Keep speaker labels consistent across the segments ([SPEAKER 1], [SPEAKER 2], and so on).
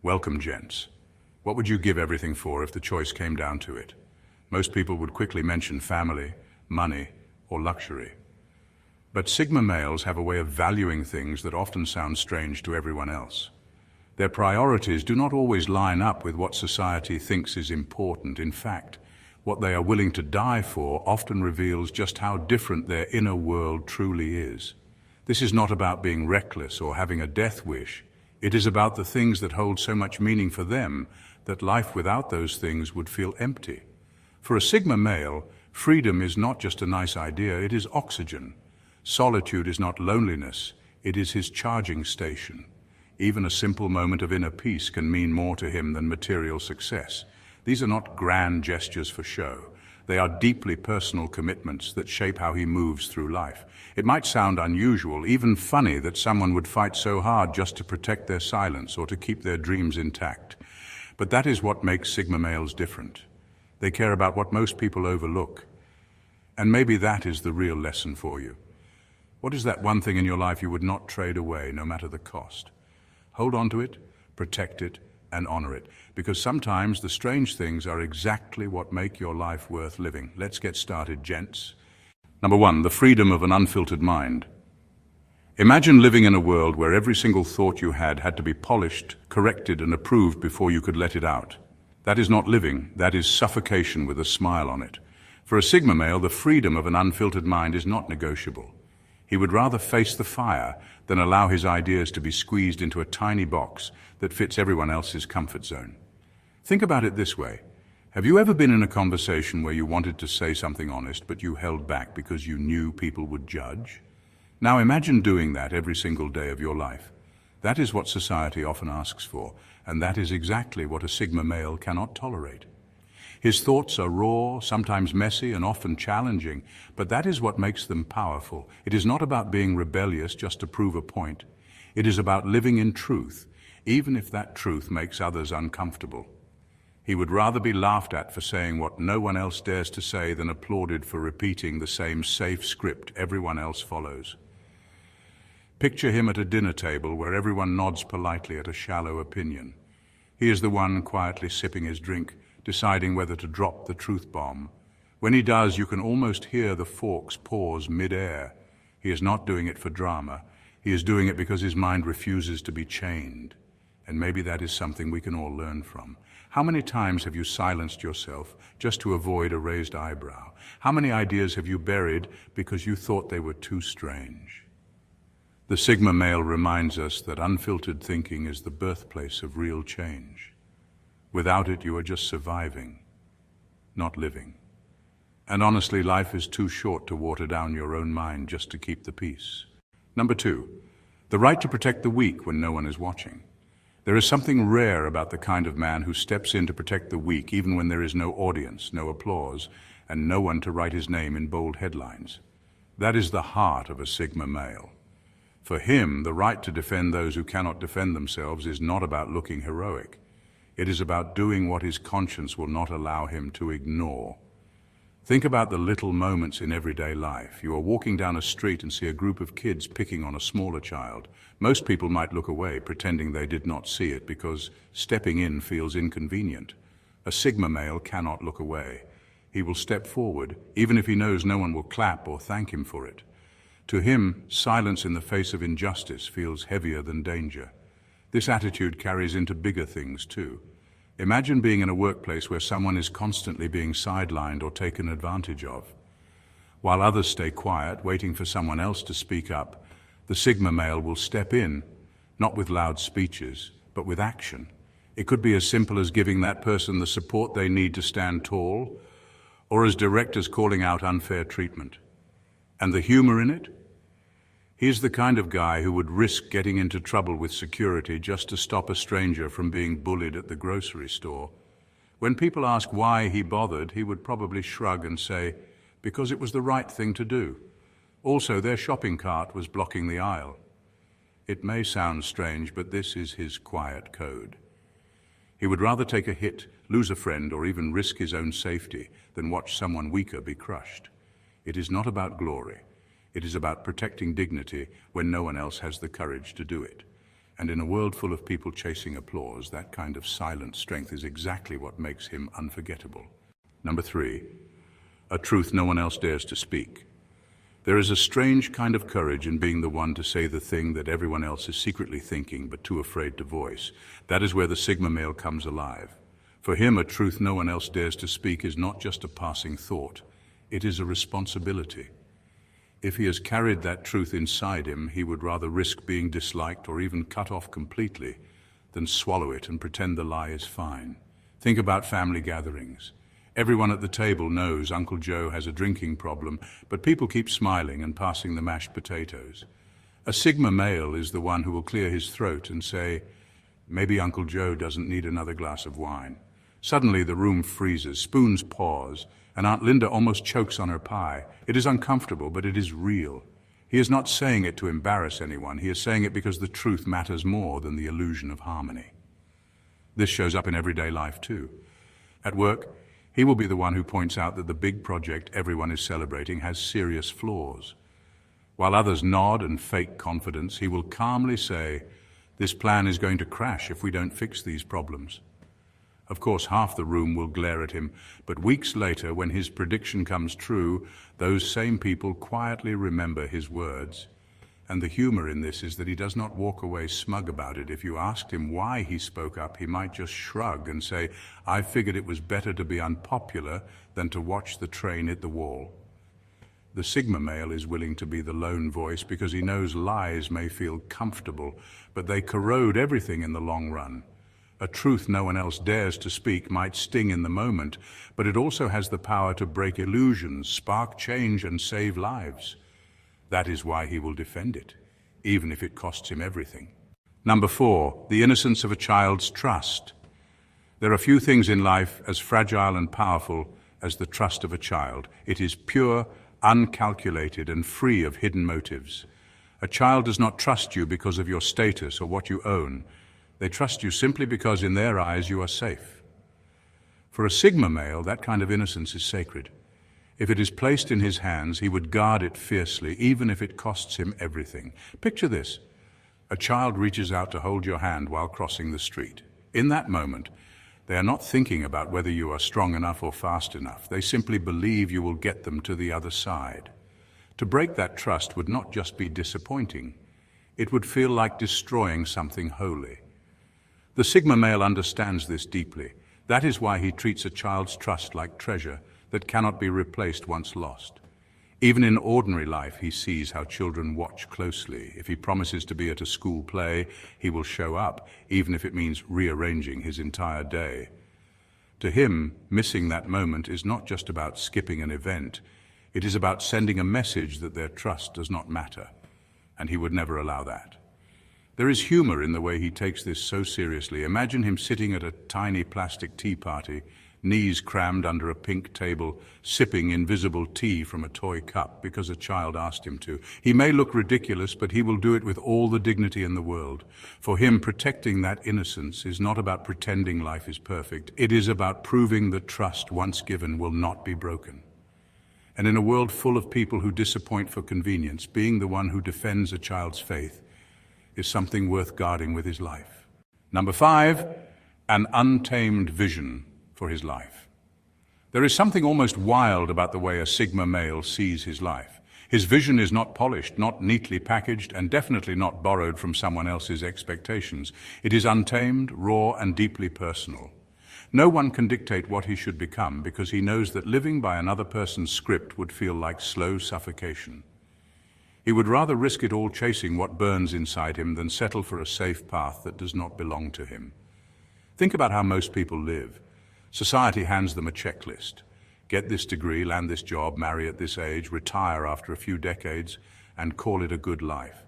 [SPEAKER 1] Welcome, gents. What would you give everything for if the choice came down to it? Most people would quickly mention family, money, or luxury. But Sigma males have a way of valuing things that often sound strange to everyone else. Their priorities do not always line up with what society thinks is important. In fact, what they are willing to die for often reveals just how different their inner world truly is. This is not about being reckless or having a death wish. It is about the things that hold so much meaning for them that life without those things would feel empty. For a Sigma male, freedom is not just a nice idea, it is oxygen. Solitude is not loneliness, it is his charging station. Even a simple moment of inner peace can mean more to him than material success. These are not grand gestures for show. They are deeply personal commitments that shape how he moves through life. It might sound unusual, even funny, that someone would fight so hard just to protect their silence or to keep their dreams intact. But that is what makes Sigma males different. They care about what most people overlook. And maybe that is the real lesson for you. What is that one thing in your life you would not trade away, no matter the cost? Hold on to it, protect it, and honor it, because sometimes the strange things are exactly what make your life worth living. Let's get started, gents. Number 1, the freedom of an unfiltered mind. Imagine living in a world where every single thought you had to be polished, corrected, and approved before you could let it out. That is not living, that is suffocation with a smile on it. For a Sigma male, the freedom of an unfiltered mind is not negotiable. He would rather face the fire than allow his ideas to be squeezed into a tiny box that fits everyone else's comfort zone. Think about it this way. Have you ever been in a conversation where you wanted to say something honest, but you held back because you knew people would judge? Now imagine doing that every single day of your life. That is what society often asks for, and that is exactly what a Sigma male cannot tolerate. His thoughts are raw, sometimes messy, and often challenging, but that is what makes them powerful. It is not about being rebellious just to prove a point. It is about living in truth, even if that truth makes others uncomfortable. He would rather be laughed at for saying what no one else dares to say than applauded for repeating the same safe script everyone else follows. Picture him at a dinner table where everyone nods politely at a shallow opinion. He is the one quietly sipping his drink, deciding whether to drop the truth bomb. When he does, you can almost hear the forks pause mid-air. He is not doing it for drama. He is doing it because his mind refuses to be chained. And maybe that is something we can all learn from. How many times have you silenced yourself just to avoid a raised eyebrow? How many ideas have you buried because you thought they were too strange? The Sigma male reminds us that unfiltered thinking is the birthplace of real change. Without it, you are just surviving, not living. And honestly, life is too short to water down your own mind just to keep the peace. Number 2, the right to protect the weak when no one is watching. There is something rare about the kind of man who steps in to protect the weak even when there is no audience, no applause, and no one to write his name in bold headlines. That is the heart of a Sigma male. For him, the right to defend those who cannot defend themselves is not about looking heroic. It is about doing what his conscience will not allow him to ignore. Think about the little moments in everyday life. You are walking down a street and see a group of kids picking on a smaller child. Most people might look away, pretending they did not see it because stepping in feels inconvenient. A Sigma male cannot look away. He will step forward, even if he knows no one will clap or thank him for it. To him, silence in the face of injustice feels heavier than danger. This attitude carries into bigger things too. Imagine being in a workplace where someone is constantly being sidelined or taken advantage of. While others stay quiet, waiting for someone else to speak up, the Sigma male will step in, not with loud speeches, but with action. It could be as simple as giving that person the support they need to stand tall, or as direct as calling out unfair treatment. And the humor in it? He's the kind of guy who would risk getting into trouble with security just to stop a stranger from being bullied at the grocery store. When people ask why he bothered, he would probably shrug and say, because it was the right thing to do. Also, their shopping cart was blocking the aisle. It may sound strange, but this is his quiet code. He would rather take a hit, lose a friend, or even risk his own safety than watch someone weaker be crushed. It is not about glory. It is about protecting dignity when no one else has the courage to do it. And in a world full of people chasing applause, that kind of silent strength is exactly what makes him unforgettable. Number 3, a truth no one else dares to speak. There is a strange kind of courage in being the one to say the thing that everyone else is secretly thinking but too afraid to voice. That is where the Sigma male comes alive. For him, a truth no one else dares to speak is not just a passing thought. It is a responsibility. If he has carried that truth inside him, he would rather risk being disliked or even cut off completely than swallow it and pretend the lie is fine. Think about family gatherings. Everyone at the table knows Uncle Joe has a drinking problem, but people keep smiling and passing the mashed potatoes. A Sigma male is the one who will clear his throat and say, "Maybe Uncle Joe doesn't need another glass of wine." Suddenly the room freezes, spoons pause, and Aunt Linda almost chokes on her pie. It is uncomfortable, but it is real. He is not saying it to embarrass anyone. He is saying it because the truth matters more than the illusion of harmony. This shows up in everyday life too. At work, he will be the one who points out that the big project everyone is celebrating has serious flaws. While others nod and fake confidence, he will calmly say, "This plan is going to crash if we don't fix these problems." Of course, half the room will glare at him, but weeks later, when his prediction comes true, those same people quietly remember his words. And the humor in this is that he does not walk away smug about it. If you asked him why he spoke up, he might just shrug and say, "I figured it was better to be unpopular than to watch the train hit the wall." The Sigma male is willing to be the lone voice because he knows lies may feel comfortable, but they corrode everything in the long run. A truth no one else dares to speak might sting in the moment, but it also has the power to break illusions, spark change, and save lives. That is why he will defend it, even if it costs him everything. Number 4, the innocence of a child's trust. There are few things in life as fragile and powerful as the trust of a child. It is pure, uncalculated, and free of hidden motives. A child does not trust you because of your status or what you own. They trust you simply because in their eyes you are safe. For a Sigma male, that kind of innocence is sacred. If it is placed in his hands, he would guard it fiercely, even if it costs him everything. Picture this. A child reaches out to hold your hand while crossing the street. In that moment, they are not thinking about whether you are strong enough or fast enough. They simply believe you will get them to the other side. To break that trust would not just be disappointing. It would feel like destroying something holy. The Sigma male understands this deeply. That is why he treats a child's trust like treasure that cannot be replaced once lost. Even in ordinary life, he sees how children watch closely. If he promises to be at a school play, he will show up, even if it means rearranging his entire day. To him, missing that moment is not just about skipping an event. It is about sending a message that their trust does not matter, and he would never allow that. There is humor in the way he takes this so seriously. Imagine him sitting at a tiny plastic tea party, knees crammed under a pink table, sipping invisible tea from a toy cup because a child asked him to. He may look ridiculous, but he will do it with all the dignity in the world. For him, protecting that innocence is not about pretending life is perfect. It is about proving that trust once given will not be broken. And in a world full of people who disappoint for convenience, being the one who defends a child's faith is something worth guarding with his life. Number 5, an untamed vision for his life. There is something almost wild about the way a Sigma male sees his life. His vision is not polished, not neatly packaged, and definitely not borrowed from someone else's expectations. It is untamed, raw, and deeply personal. No one can dictate what he should become because he knows that living by another person's script would feel like slow suffocation. He would rather risk it all chasing what burns inside him than settle for a safe path that does not belong to him. Think about how most people live. Society hands them a checklist. Get this degree, land this job, marry at this age, retire after a few decades, and call it a good life.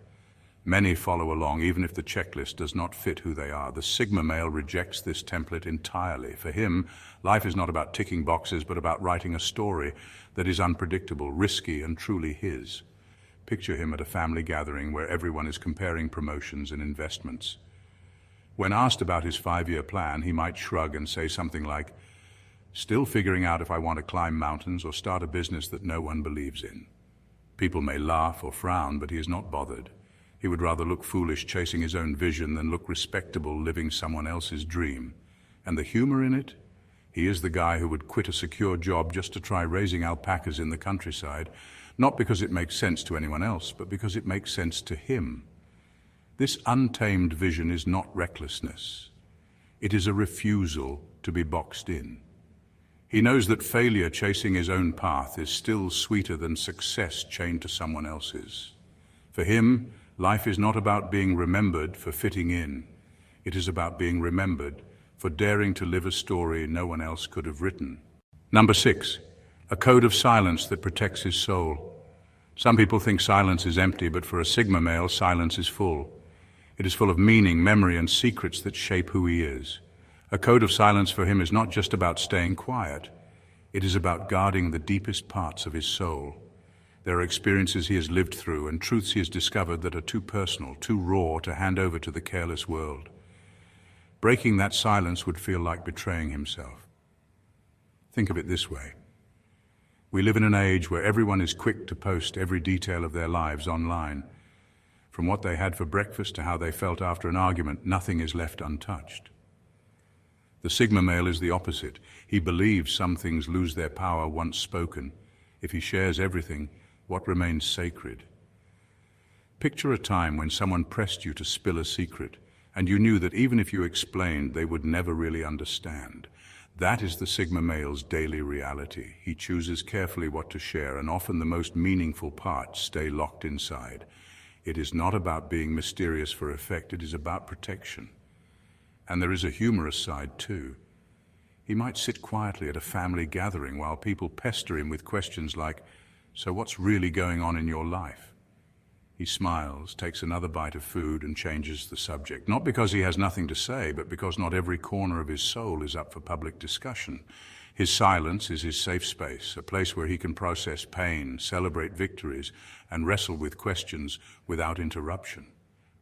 [SPEAKER 1] Many follow along even if the checklist does not fit who they are. The Sigma male rejects this template entirely. For him, life is not about ticking boxes, but about writing a story that is unpredictable, risky, and truly his. Picture him at a family gathering where everyone is comparing promotions and investments. When asked about his 5-year plan, he might shrug and say something like, "Still figuring out if I want to climb mountains or start a business that no one believes in." People may laugh or frown, but he is not bothered. He would rather look foolish chasing his own vision than look respectable living someone else's dream. And the humor in it? He is the guy who would quit a secure job just to try raising alpacas in the countryside, not because it makes sense to anyone else, but because it makes sense to him. This untamed vision is not recklessness. It is a refusal to be boxed in. He knows that failure chasing his own path is still sweeter than success chained to someone else's. For him, life is not about being remembered for fitting in. It is about being remembered for daring to live a story no one else could have written. Number 6, a code of silence that protects his soul. Some people think silence is empty, but for a Sigma male, silence is full. It is full of meaning, memory, and secrets that shape who he is. A code of silence for him is not just about staying quiet. It is about guarding the deepest parts of his soul. There are experiences he has lived through and truths he has discovered that are too personal, too raw to hand over to the careless world. Breaking that silence would feel like betraying himself. Think of it this way. We live in an age where everyone is quick to post every detail of their lives online. From what they had for breakfast to how they felt after an argument, nothing is left untouched. The Sigma male is the opposite. He believes some things lose their power once spoken. If he shares everything, what remains sacred? Picture a time when someone pressed you to spill a secret, and you knew that even if you explained, they would never really understand. That is the Sigma male's daily reality. He chooses carefully what to share, and often the most meaningful parts stay locked inside. It is not about being mysterious for effect, it is about protection. And there is a humorous side too. He might sit quietly at a family gathering while people pester him with questions like, "So what's really going on in your life?" He smiles, takes another bite of food, and changes the subject. Not because he has nothing to say, but because not every corner of his soul is up for public discussion. His silence is his safe space, a place where he can process pain, celebrate victories, and wrestle with questions without interruption.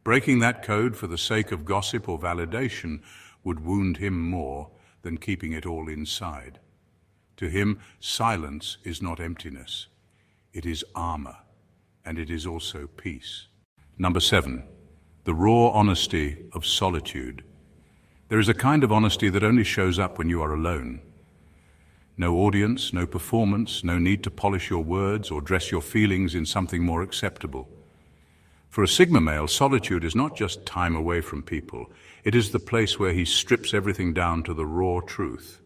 [SPEAKER 1] Breaking that code for the sake of gossip or validation would wound him more than keeping it all inside. To him, silence is not emptiness. It is armor, and it is also peace. Number 7, the raw honesty of solitude. There is a kind of honesty that only shows up when you are alone. No audience, no performance, no need to polish your words or dress your feelings in something more acceptable. For a Sigma male, solitude is not just time away from people. It is the place where he strips everything down to the raw truth.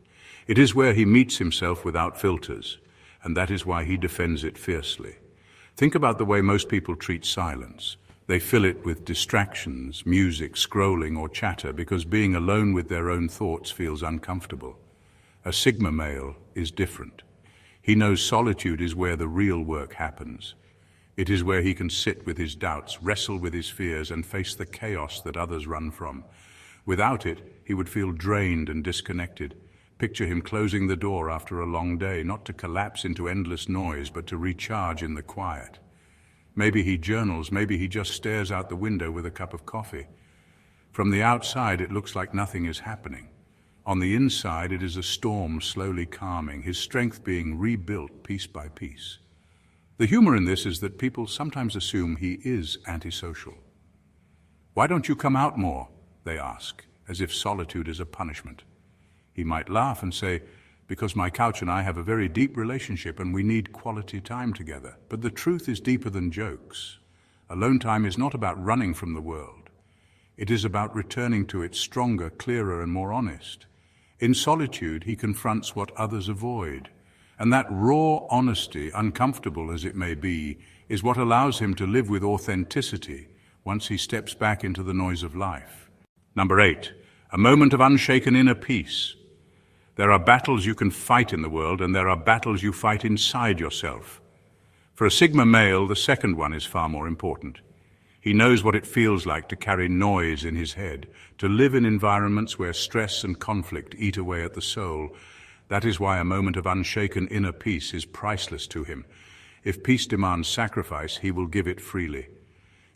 [SPEAKER 1] It is where he meets himself without filters, and that is why he defends it fiercely. Think about the way most people treat silence. They fill it with distractions, music, scrolling, or chatter because being alone with their own thoughts feels uncomfortable. A Sigma male is different. He knows solitude is where the real work happens. It is where he can sit with his doubts, wrestle with his fears, and face the chaos that others run from. Without it, he would feel drained and disconnected. Picture him closing the door after a long day, not to collapse into endless noise, but to recharge in the quiet. Maybe he journals, maybe he just stares out the window with a cup of coffee. From the outside, it looks like nothing is happening. On the inside, it is a storm slowly calming, his strength being rebuilt piece by piece. The humor in this is that people sometimes assume he is antisocial. "Why don't you come out more?" they ask, as if solitude is a punishment. He might laugh and say, "Because my couch and I have a very deep relationship and we need quality time together." But the truth is deeper than jokes. Alone time is not about running from the world. It is about returning to it stronger, clearer, and more honest. In solitude, he confronts what others avoid. And that raw honesty, uncomfortable as it may be, is what allows him to live with authenticity once he steps back into the noise of life. Number 8, a moment of unshaken inner peace. There are battles you can fight in the world, and there are battles you fight inside yourself. For a Sigma male, the second one is far more important. He knows what it feels like to carry noise in his head, to live in environments where stress and conflict eat away at the soul. That is why a moment of unshaken inner peace is priceless to him. If peace demands sacrifice, he will give it freely.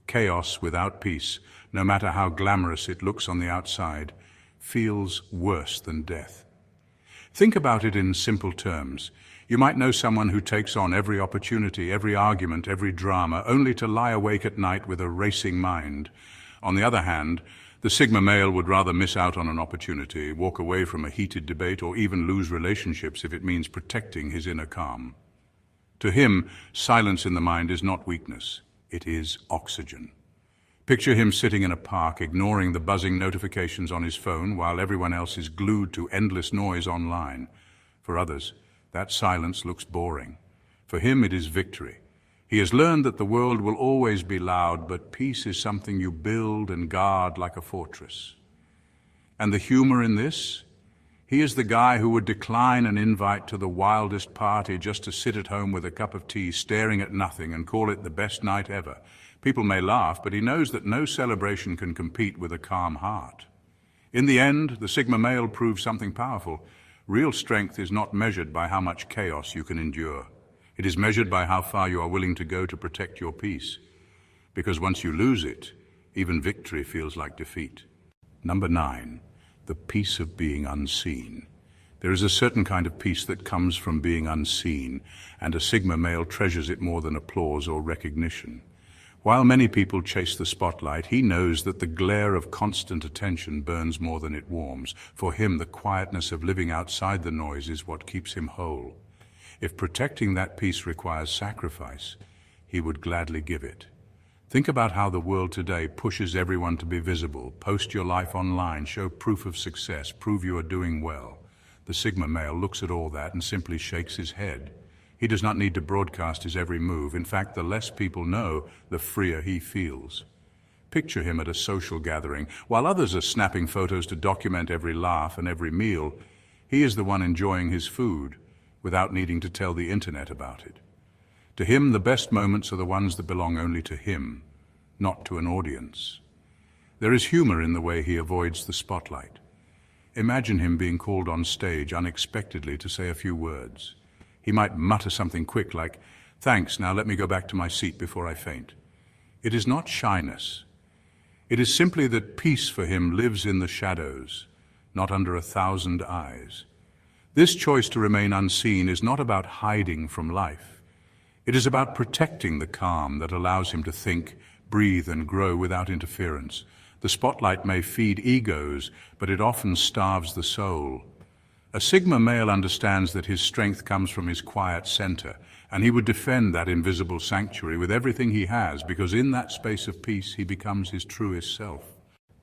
[SPEAKER 1] Chaos without peace, no matter how glamorous it looks on the outside, feels worse than death. Think about it in simple terms. You might know someone who takes on every opportunity, every argument, every drama, only to lie awake at night with a racing mind. On the other hand, the Sigma male would rather miss out on an opportunity, walk away from a heated debate, or even lose relationships if it means protecting his inner calm. To him, silence in the mind is not weakness, it is oxygen. Picture him sitting in a park, ignoring the buzzing notifications on his phone while everyone else is glued to endless noise online. For others, that silence looks boring. For him, it is victory. He has learned that the world will always be loud, but peace is something you build and guard like a fortress. And the humor in this? He is the guy who would decline an invite to the wildest party just to sit at home with a cup of tea, staring at nothing, and call it the best night ever. People may laugh, but he knows that no celebration can compete with a calm heart. In the end, the Sigma male proves something powerful. Real strength is not measured by how much chaos you can endure. It is measured by how far you are willing to go to protect your peace. Because once you lose it, even victory feels like defeat. Number 9, the peace of being unseen. There is a certain kind of peace that comes from being unseen, and a Sigma male treasures it more than applause or recognition. While many people chase the spotlight, he knows that the glare of constant attention burns more than it warms. For him, the quietness of living outside the noise is what keeps him whole. If protecting that peace requires sacrifice, he would gladly give it. Think about how the world today pushes everyone to be visible. Post your life online, show proof of success, prove you are doing well. The Sigma male looks at all that and simply shakes his head. He does not need to broadcast his every move. In fact, the less people know, the freer he feels. Picture him at a social gathering. While others are snapping photos to document every laugh and every meal, he is the one enjoying his food without needing to tell the internet about it. To him, the best moments are the ones that belong only to him, not to an audience. There is humor in the way he avoids the spotlight. Imagine him being called on stage unexpectedly to say a few words. He might mutter something quick like, "Thanks, now let me go back to my seat before I faint." It is not shyness. It is simply that peace for him lives in the shadows, not under 1,000 eyes. This choice to remain unseen is not about hiding from life. It is about protecting the calm that allows him to think, breathe, and grow without interference. The spotlight may feed egos, but it often starves the soul. A Sigma male understands that his strength comes from his quiet center, and he would defend that invisible sanctuary with everything he has, because in that space of peace he becomes his truest self.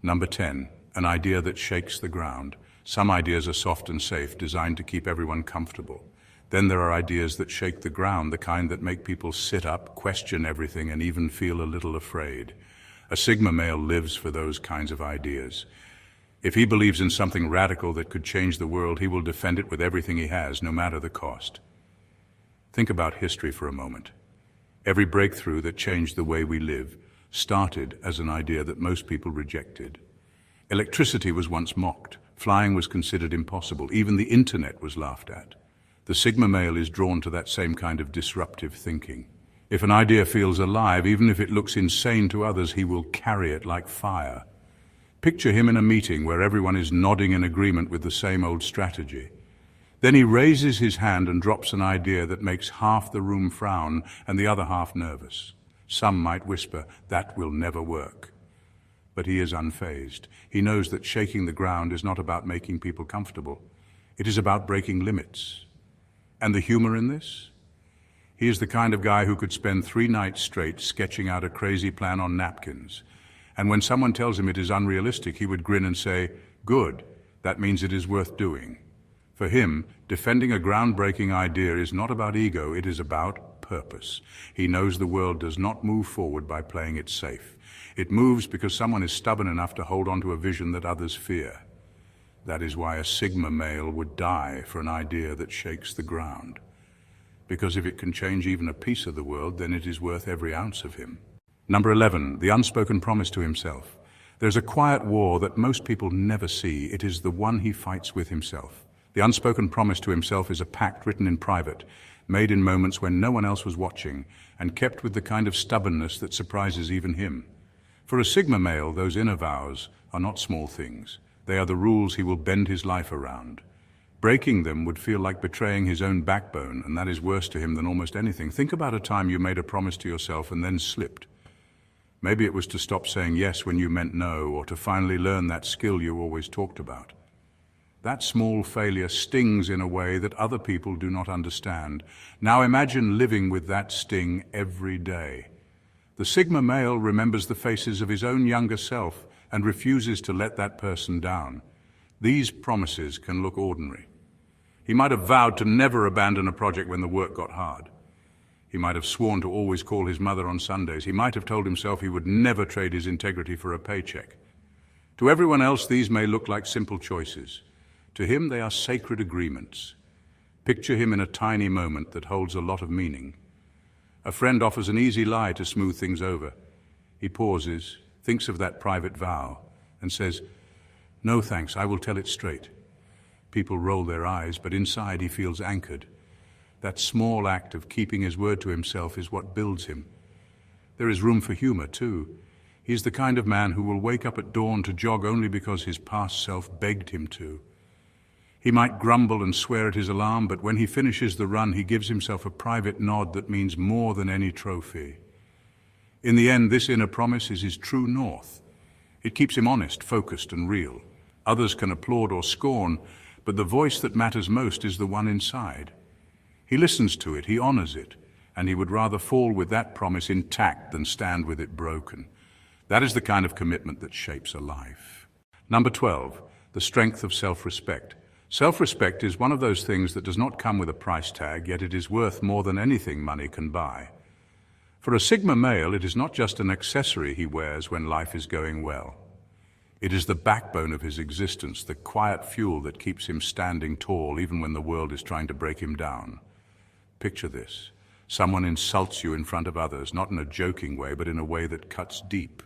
[SPEAKER 1] Number 10, an idea that shakes the ground. Some ideas are soft and safe, designed to keep everyone comfortable. Then there are ideas that shake the ground, the kind that make people sit up, question everything, and even feel a little afraid. A Sigma male lives for those kinds of ideas. If he believes in something radical that could change the world, he will defend it with everything he has, no matter the cost. Think about history for a moment. Every breakthrough that changed the way we live started as an idea that most people rejected. Electricity was once mocked. Flying was considered impossible. Even the internet was laughed at. The Sigma male is drawn to that same kind of disruptive thinking. If an idea feels alive, even if it looks insane to others, he will carry it like fire. Picture him in a meeting where everyone is nodding in agreement with the same old strategy. Then he raises his hand and drops an idea that makes half the room frown and the other half nervous. Some might whisper, "That will never work." But he is unfazed. He knows that shaking the ground is not about making people comfortable. It is about breaking limits. And the humor in this? He is the kind of guy who could spend 3 nights straight sketching out a crazy plan on napkins. And when someone tells him it is unrealistic, he would grin and say, "Good, that means it is worth doing." For him, defending a groundbreaking idea is not about ego, it is about purpose. He knows the world does not move forward by playing it safe. It moves because someone is stubborn enough to hold on to a vision that others fear. That is why a Sigma male would die for an idea that shakes the ground. Because if it can change even a piece of the world, then it is worth every ounce of him. Number 11, the unspoken promise to himself. There's a quiet war that most people never see. It is the one he fights with himself. The unspoken promise to himself is a pact written in private, made in moments when no one else was watching, and kept with the kind of stubbornness that surprises even him. For a Sigma male, those inner vows are not small things. They are the rules he will bend his life around. Breaking them would feel like betraying his own backbone, and that is worse to him than almost anything. Think about a time you made a promise to yourself and then slipped. Maybe it was to stop saying yes when you meant no, or to finally learn that skill you always talked about. That small failure stings in a way that other people do not understand. Now imagine living with that sting every day. The Sigma male remembers the faces of his own younger self and refuses to let that person down. These promises can look ordinary. He might have vowed to never abandon a project when the work got hard. He might have sworn to always call his mother on Sundays. He might have told himself he would never trade his integrity for a paycheck. To everyone else, these may look like simple choices. To him, they are sacred agreements. Picture him in a tiny moment that holds a lot of meaning. A friend offers an easy lie to smooth things over. He pauses, thinks of that private vow, and says, "No thanks, I will tell it straight." People roll their eyes, but inside he feels anchored. That small act of keeping his word to himself is what builds him. There is room for humor, too. He's the kind of man who will wake up at dawn to jog only because his past self begged him to. He might grumble and swear at his alarm, but when he finishes the run, he gives himself a private nod that means more than any trophy. In the end, this inner promise is his true north. It keeps him honest, focused, and real. Others can applaud or scorn, but the voice that matters most is the one inside. He listens to it, he honors it, and he would rather fall with that promise intact than stand with it broken. That is the kind of commitment that shapes a life. Number 12, the strength of self-respect. Self-respect is one of those things that does not come with a price tag, yet it is worth more than anything money can buy. For a Sigma male, it is not just an accessory he wears when life is going well. It is the backbone of his existence, the quiet fuel that keeps him standing tall even when the world is trying to break him down. Picture this. Someone insults you in front of others, not in a joking way, but in a way that cuts deep.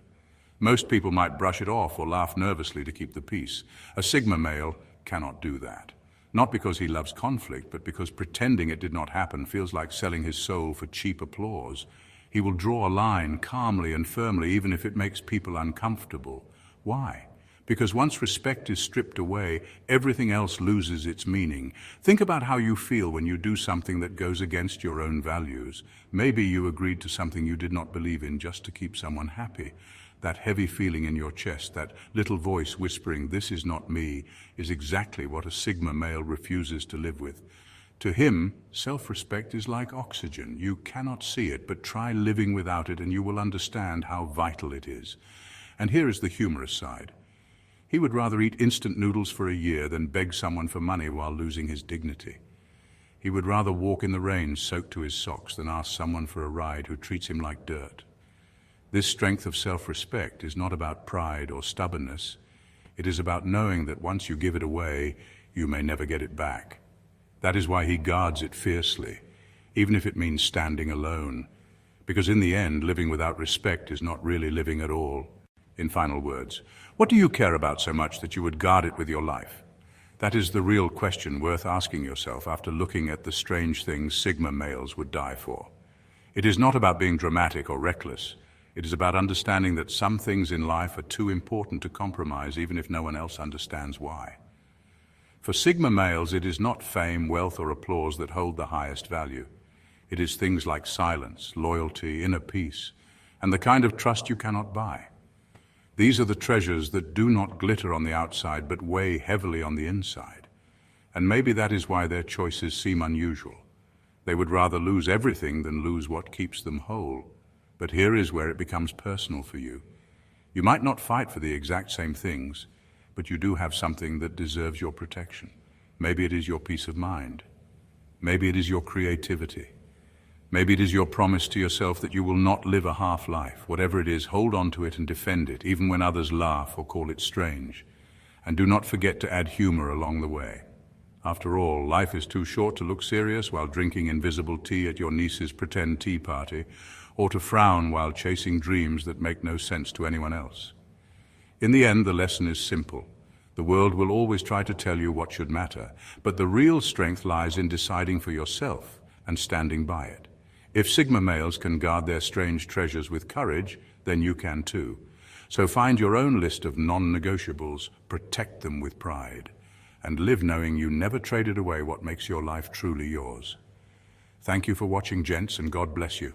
[SPEAKER 1] Most people might brush it off or laugh nervously to keep the peace. A Sigma male cannot do that. Not because he loves conflict, but because pretending it did not happen feels like selling his soul for cheap applause. He will draw a line calmly and firmly, even if it makes people uncomfortable. Why? Because once respect is stripped away, everything else loses its meaning. Think about how you feel when you do something that goes against your own values. Maybe you agreed to something you did not believe in just to keep someone happy. That heavy feeling in your chest, that little voice whispering, "This is not me," is exactly what a Sigma male refuses to live with. To him, self-respect is like oxygen. You cannot see it, but try living without it and you will understand how vital it is. And here is the humorous side. He would rather eat instant noodles for a year than beg someone for money while losing his dignity. He would rather walk in the rain soaked to his socks than ask someone for a ride who treats him like dirt. This strength of self-respect is not about pride or stubbornness. It is about knowing that once you give it away, you may never get it back. That is why he guards it fiercely, even if it means standing alone. Because in the end, living without respect is not really living at all. In final words, what do you care about so much that you would guard it with your life? That is the real question worth asking yourself after looking at the strange things Sigma males would die for. It is not about being dramatic or reckless. It is about understanding that some things in life are too important to compromise, even if no one else understands why. For Sigma males, it is not fame, wealth, or applause that hold the highest value. It is things like silence, loyalty, inner peace, and the kind of trust you cannot buy. These are the treasures that do not glitter on the outside, but weigh heavily on the inside. And maybe that is why their choices seem unusual. They would rather lose everything than lose what keeps them whole. But here is where it becomes personal for you. You might not fight for the exact same things, but you do have something that deserves your protection. Maybe it is your peace of mind. Maybe it is your creativity. Maybe it is your promise to yourself that you will not live a half life. Whatever it is, hold on to it and defend it, even when others laugh or call it strange. And do not forget to add humor along the way. After all, life is too short to look serious while drinking invisible tea at your niece's pretend tea party, or to frown while chasing dreams that make no sense to anyone else. In the end, the lesson is simple. The world will always try to tell you what should matter, but the real strength lies in deciding for yourself and standing by it. If Sigma males can guard their strange treasures with courage, then you can too. So find your own list of non-negotiables, protect them with pride, and live knowing you never traded away what makes your life truly yours. Thank you for watching, gents, and God bless you.